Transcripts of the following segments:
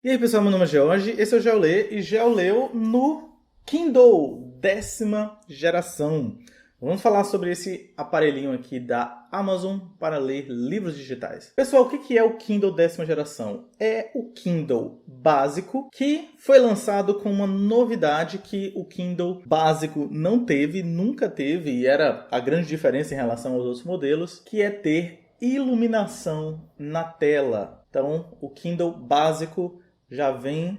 E aí pessoal, meu nome é George, esse é o GeoLê e GeoLeu no Kindle, 10ª geração. Vamos falar sobre esse aparelhinho aqui da Amazon para ler livros digitais. Pessoal, o que é o Kindle 10ª geração? É o Kindle básico que foi lançado com uma novidade que o Kindle básico não teve, nunca teve, e era a grande diferença em relação aos outros modelos, que é ter iluminação na tela. Então, o Kindle básico já vem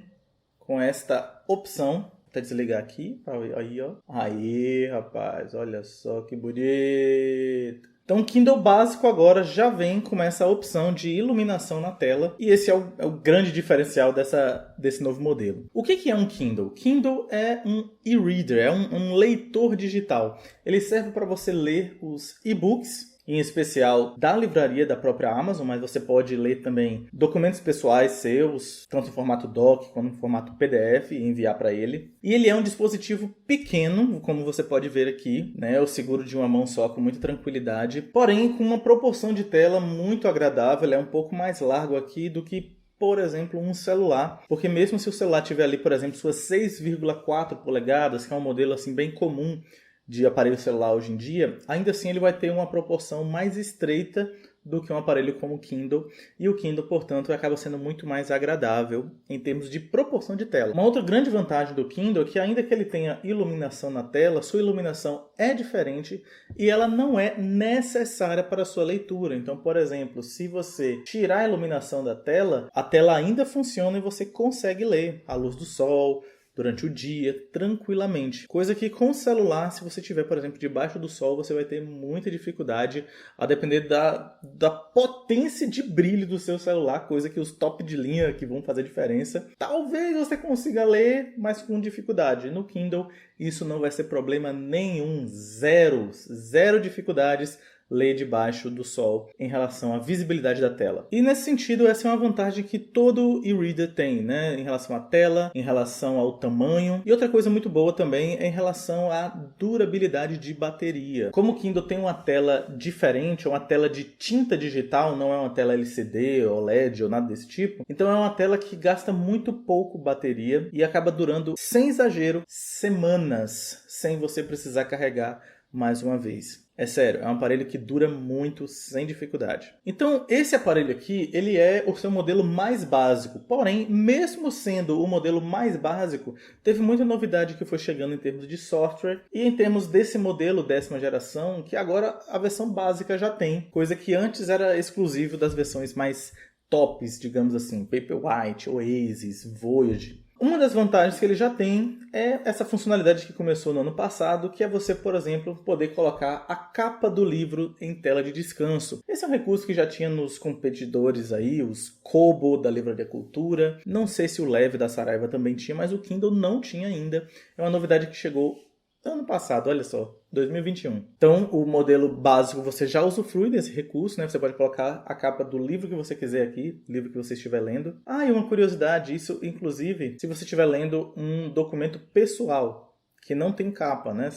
com esta opção. Vou até desligar aqui. Aí, ó. Aí, rapaz. Olha só que bonito. Então, o Kindle básico agora já vem com essa opção de iluminação na tela. E esse é o grande diferencial desse novo modelo. O que é um Kindle? Kindle é um e-reader, é um leitor digital. Ele serve para você ler os e-books, em especial da livraria da própria Amazon, mas você pode ler também documentos pessoais seus, tanto em formato doc quanto em formato PDF, e enviar para ele. E ele é um dispositivo pequeno, como você pode ver aqui, né? Eu seguro de uma mão só com muita tranquilidade, porém com uma proporção de tela muito agradável. Ele é um pouco mais largo aqui do que, por exemplo, um celular, porque mesmo se o celular tiver ali, por exemplo, suas 6,4 polegadas, que é um modelo assim bem comum de aparelho celular hoje em dia, ainda assim ele vai ter uma proporção mais estreita do que um aparelho como o Kindle, e o Kindle, portanto, acaba sendo muito mais agradável em termos de proporção de tela. Uma outra grande vantagem do Kindle é que, ainda que ele tenha iluminação na tela, sua iluminação é diferente e ela não é necessária para a sua leitura. Então, por exemplo, se você tirar a iluminação da tela, a tela ainda funciona e você consegue ler à luz do sol, durante o dia, tranquilamente. Coisa que com o celular, se você estiver, por exemplo, debaixo do sol, você vai ter muita dificuldade, a depender da potência de brilho do seu celular, coisa que os top de linha que vão fazer diferença. Talvez você consiga ler, mas com dificuldade. No Kindle, isso não vai ser problema nenhum. Zero dificuldades ler debaixo do sol em relação à visibilidade da tela. E nesse sentido, essa é uma vantagem que todo e-reader tem, né? Em relação à tela, em relação ao tamanho. E outra coisa muito boa também é em relação à durabilidade de bateria. Como o Kindle tem uma tela diferente, uma tela de tinta digital, não é uma tela LCD, OLED ou nada desse tipo, então é uma tela que gasta muito pouco bateria e acaba durando, sem exagero, semanas, sem você precisar carregar mais uma vez. É sério, é um aparelho que dura muito, sem dificuldade. Então, esse aparelho aqui, ele é o seu modelo mais básico. Porém, mesmo sendo o modelo mais básico, teve muita novidade que foi chegando em termos de software e em termos desse modelo 10ª geração, que agora a versão básica já tem, coisa que antes era exclusivo das versões mais tops, digamos assim, Paperwhite, Oasis, Voyage. Uma das vantagens que ele já tem é essa funcionalidade que começou no ano passado, que é você, por exemplo, poder colocar a capa do livro em tela de descanso. Esse é um recurso que já tinha nos competidores aí, os Kobo da Livraria Cultura. Não sei se o Leve da Saraiva também tinha, mas o Kindle não tinha ainda. É uma novidade que chegou ano passado, olha só, 2021. Então, o modelo básico você já usufrui desse recurso, né? Você pode colocar a capa do livro que você quiser aqui, livro que você estiver lendo. Ah, e uma curiosidade, isso inclusive, se você estiver lendo um documento pessoal, que não tem capa, né?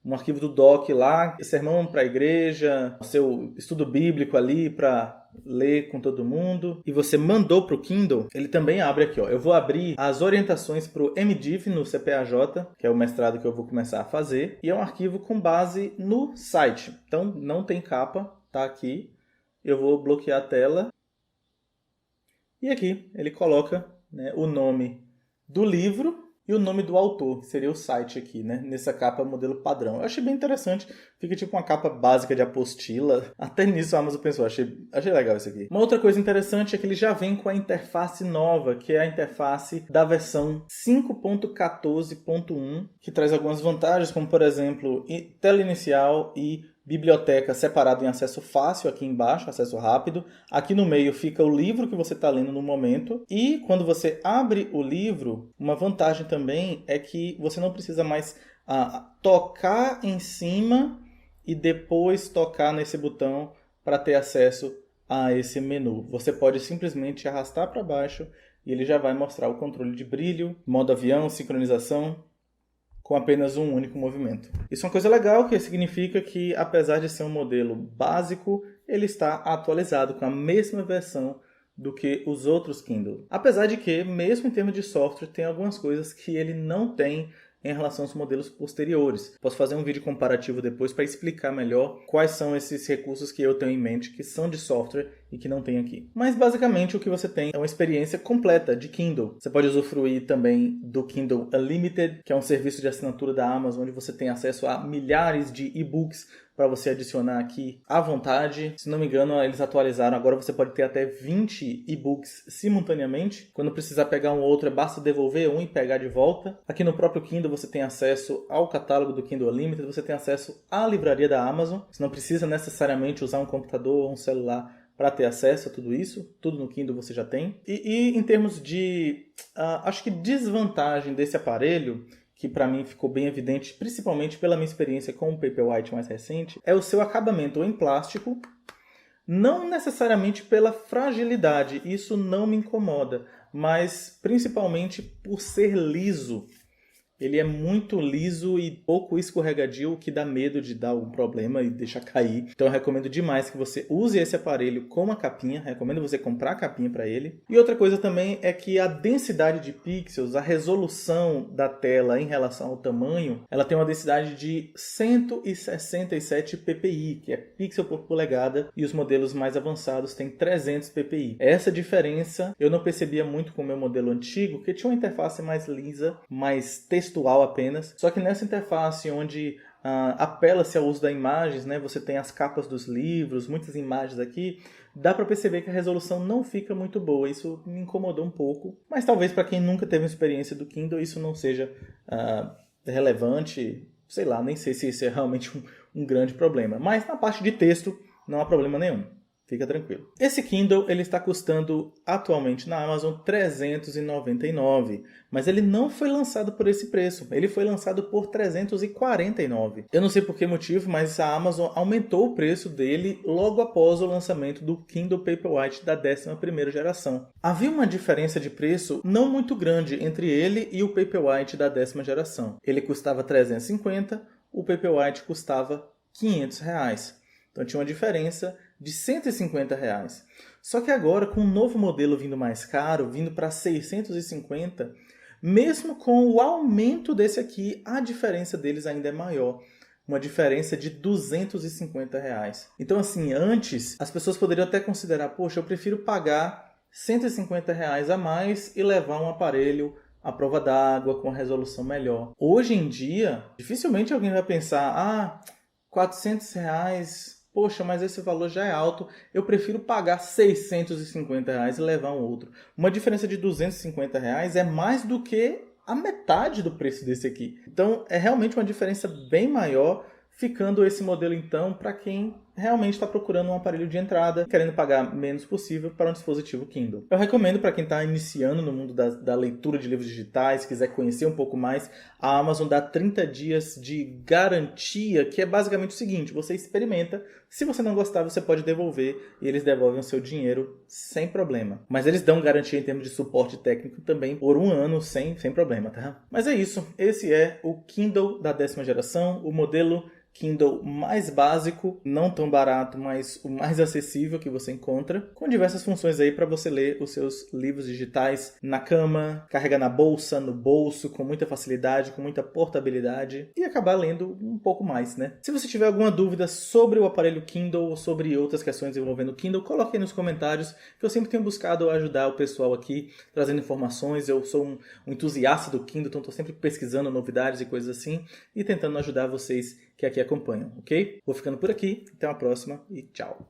Um arquivo do doc lá, sermão para a igreja, seu estudo bíblico ali para ler com todo mundo, e você mandou para o Kindle, ele também abre aqui, ó. Eu vou abrir as orientações para o MDiv no CPAJ, que é o mestrado que eu vou começar a fazer, e é um arquivo com base no site. Então não tem capa, tá aqui. Eu vou bloquear a tela. E aqui ele coloca, né, o nome do livro e o nome do autor, que seria o site aqui, né? Nessa capa modelo padrão. Eu achei bem interessante. Fica tipo uma capa básica de apostila. Até nisso a Amazon pensou. Achei legal isso aqui. Uma outra coisa interessante é que ele já vem com a interface nova, que é a interface da versão 5.14.1, que traz algumas vantagens, como por exemplo, tela inicial e biblioteca separado em acesso fácil aqui embaixo, acesso rápido. Aqui no meio fica o livro que você está lendo no momento. E quando você abre o livro, uma vantagem também é que você não precisa mais tocar em cima e depois tocar nesse botão para ter acesso a esse menu. Você pode simplesmente arrastar para baixo e ele já vai mostrar o controle de brilho, modo avião, sincronização, com apenas um único movimento. Isso é uma coisa legal, que significa que, apesar de ser um modelo básico, ele está atualizado com a mesma versão do que os outros Kindle. Apesar de que, mesmo em termos de software, tem algumas coisas que ele não tem em relação aos modelos posteriores. Posso fazer um vídeo comparativo depois para explicar melhor quais são esses recursos que eu tenho em mente que são de software e que não tem aqui. Mas basicamente o que você tem é uma experiência completa de Kindle. Você pode usufruir também do Kindle Unlimited, que é um serviço de assinatura da Amazon, onde você tem acesso a milhares de e-books para você adicionar aqui à vontade. Se não me engano, eles atualizaram. Agora você pode ter até 20 e-books simultaneamente. Quando precisar pegar um outro, basta devolver um e pegar de volta. Aqui no próprio Kindle você tem acesso ao catálogo do Kindle Unlimited, você tem acesso à livraria da Amazon. Você não precisa necessariamente usar um computador ou um celular para ter acesso a tudo isso. Tudo no Kindle você já tem. E em termos de, acho que desvantagem desse aparelho, que para mim ficou bem evidente, principalmente pela minha experiência com o Paperwhite mais recente, é o seu acabamento em plástico, não necessariamente pela fragilidade, isso não me incomoda, mas principalmente por ser liso. Ele é muito liso e pouco escorregadio, o que dá medo de dar algum problema e deixar cair. Então eu recomendo demais que você use esse aparelho com uma capinha. Recomendo você comprar a capinha para ele. E outra coisa também é que a densidade de pixels, a resolução da tela em relação ao tamanho, ela tem uma densidade de 167 ppi, que é pixel por polegada, e os modelos mais avançados têm 300 ppi. Essa diferença eu não percebia muito com o meu modelo antigo, que tinha uma interface mais lisa, mais textual apenas, só que nessa interface onde apela-se ao uso das imagens, né, você tem as capas dos livros, muitas imagens aqui, dá para perceber que a resolução não fica muito boa. Isso me incomodou um pouco, mas talvez para quem nunca teve uma experiência do Kindle isso não seja relevante, sei lá, nem sei se isso é realmente um grande problema, mas na parte de texto não há problema nenhum. Fica tranquilo. Esse Kindle ele está custando atualmente na Amazon R$399, mas ele não foi lançado por esse preço. Ele foi lançado por R$349. Eu não sei por que motivo, mas a Amazon aumentou o preço dele logo após o lançamento do Kindle Paperwhite da 11ª geração. Havia uma diferença de preço não muito grande entre ele e o Paperwhite da 10ª geração. Ele custava R$350, o Paperwhite custava R$500. Então tinha uma diferença de R$150. Só que agora, com o novo modelo vindo mais caro, vindo para 650, mesmo com o aumento desse aqui, a diferença deles ainda é maior. Uma diferença de R$250. Então assim, antes as pessoas poderiam até considerar, poxa, eu prefiro pagar R$150 a mais e levar um aparelho à prova d'água com resolução melhor. Hoje em dia, dificilmente alguém vai pensar, R$400, poxa, mas esse valor já é alto, eu prefiro pagar R$650 e levar um outro. Uma diferença de R$250 é mais do que a metade do preço desse aqui. Então é realmente uma diferença bem maior, ficando esse modelo então para quem realmente está procurando um aparelho de entrada, querendo pagar menos possível para um dispositivo Kindle. Eu recomendo para quem está iniciando no mundo da leitura de livros digitais, quiser conhecer um pouco mais, a Amazon dá 30 dias de garantia, que é basicamente o seguinte, você experimenta, se você não gostar você pode devolver e eles devolvem o seu dinheiro sem problema. Mas eles dão garantia em termos de suporte técnico também por 1 ano sem problema, tá? Mas é isso, esse é o Kindle da 10ª geração, o modelo Kindle mais básico, não tão barato, mas o mais acessível que você encontra, com diversas funções aí para você ler os seus livros digitais na cama, carregar na bolsa, no bolso, com muita facilidade, com muita portabilidade e acabar lendo um pouco mais, né? Se você tiver alguma dúvida sobre o aparelho Kindle ou sobre outras questões envolvendo o Kindle, coloque aí nos comentários, que eu sempre tenho buscado ajudar o pessoal aqui, trazendo informações. Eu sou um entusiasta do Kindle, então estou sempre pesquisando novidades e coisas assim e tentando ajudar vocês que aqui acompanham, ok? Vou ficando por aqui, até uma próxima e tchau!